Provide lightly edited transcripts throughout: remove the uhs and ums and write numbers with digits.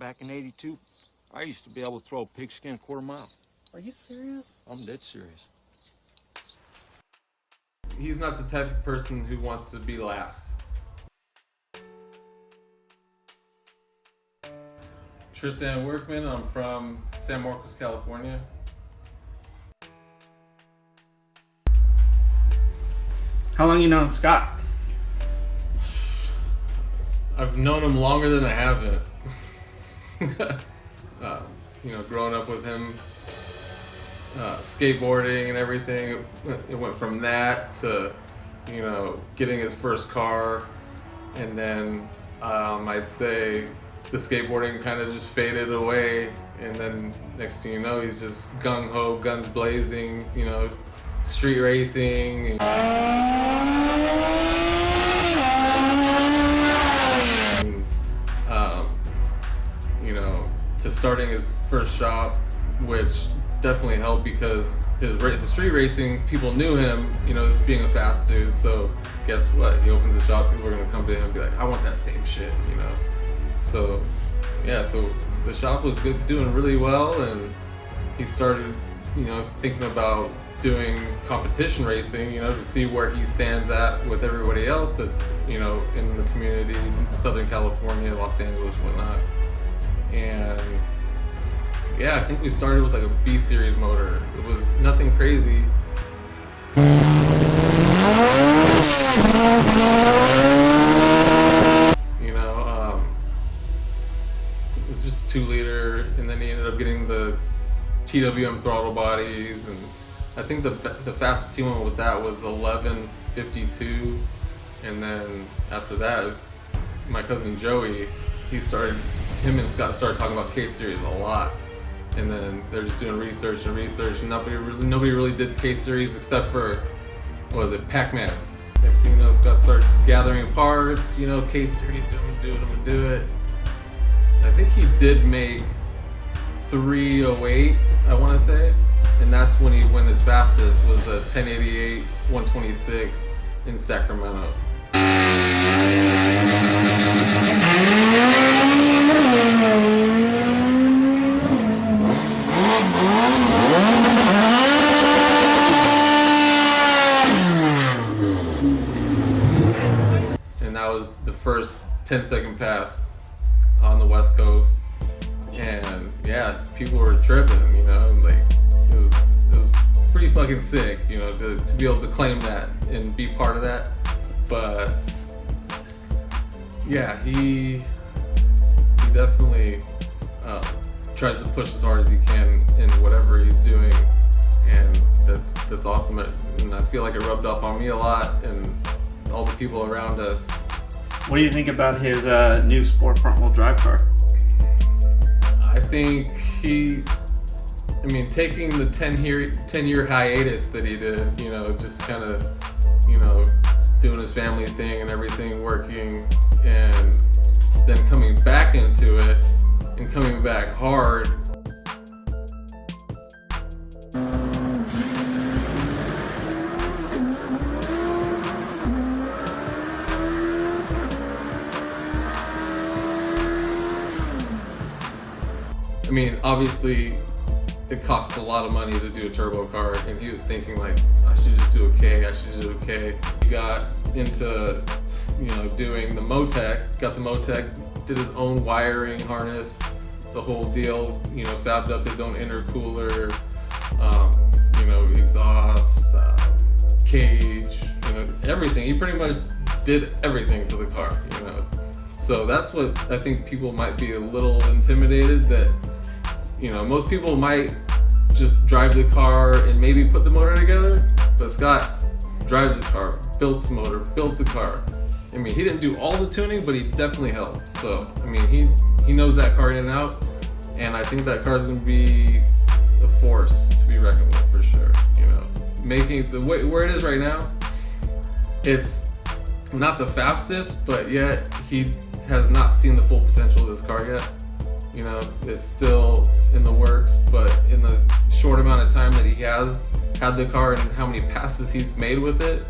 back in '82, I used to be able to throw a pigskin quarter mile. Are you serious? I'm dead serious. He's not the type of person who wants to be last. Tristan Workman, I'm from San Marcos, California. How long you known Scott? I've known him longer than I haven't. Growing up with him, skateboarding and everything, it went from that to, getting his first car, and then I'd say the skateboarding kind of just faded away, and then next thing you know, he's just gung-ho, guns blazing, street racing. To starting his first shop, which definitely helped because his street racing, people knew him, as being a fast dude. So guess what? He opens the shop, people are gonna come to him and be like, I want that same shit, So yeah, so the shop was doing really well, and he started, thinking about doing competition racing, to see where he stands at with everybody else that's, in the community, Southern California, Los Angeles, whatnot. And yeah, I think we started with like a B series motor. It was nothing crazy. It was just 2-liter, and then he ended up getting the TWM throttle bodies, and I think the fastest he went with that was 11:52, and then after that, my cousin Joey, him and Scott started talking about K-Series a lot, and then they're just doing research, and nobody really did K-Series except for, Pac-Man. Next thing you know, Scott started just gathering parts, K-Series, do it. I think he did make 308, I want to say, and that's when he went his fastest, was a 1088 126 in Sacramento. And that was the first 10-second pass on the West Coast, and yeah, people were tripping, it was pretty fucking sick, to be able to claim that and be part of that. But yeah, he definitely tries to push as hard as he can in whatever he's doing, and that's awesome. And I feel like it rubbed off on me a lot and all the people around us. What do you think about his new sport front-wheel drive car? I think taking the 10-year hiatus that he did, just kind of, doing his family thing and everything, working, and then coming back into it and coming back hard. Obviously, it costs a lot of money to do a turbo car, and he was thinking like, I should just do a K, He got into, doing the Motec, got the Motec, did his own wiring harness, the whole deal, fabbed up his own intercooler, exhaust, cage, everything. He pretty much did everything to the car, So that's what I think people might be a little intimidated that, most people might just drive the car and maybe put the motor together, but Scott drives the car, builds the motor, built the car. He didn't do all the tuning, but he definitely helped. So, he knows that car in and out, and I think that car is going to be a force to be reckoned with for sure. Making the way where it is right now, it's not the fastest, but yet he has not seen the full potential of this car yet. It's still in the works, but in the short amount of time that he has had the car and how many passes he's made with it,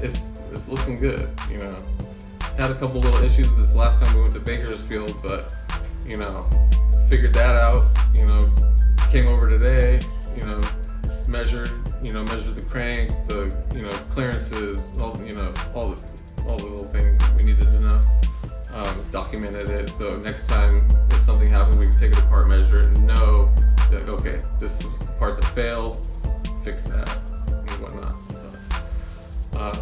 it's looking good. Had a couple little issues this last time we went to Bakersfield, but you know, figured that out, you know, came over today, you know, measured the crank, the, you know, clearances, all, you know, all the little things that we needed to know. Documented it, so next time if something happens, we can take it apart, measure it, and know that, okay, this was the part that failed, fix that, and whatnot. But,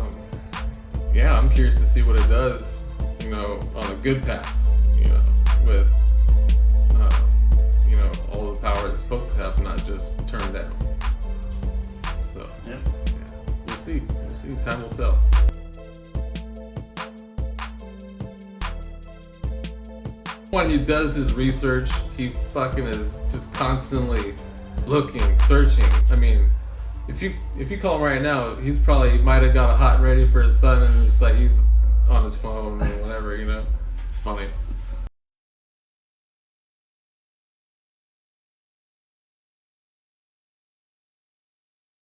yeah, I'm curious to see what it does, you know, on a good pass, you know, with, you know, all the power it's supposed to have, not just turn down. So, Yep. yeah, we'll see. Time will tell. When he does his research, he fucking is just constantly looking, searching. I mean, if you call him right now, he might have got a hot and ready for his son, and just like he's on his phone or whatever, you know. It's funny.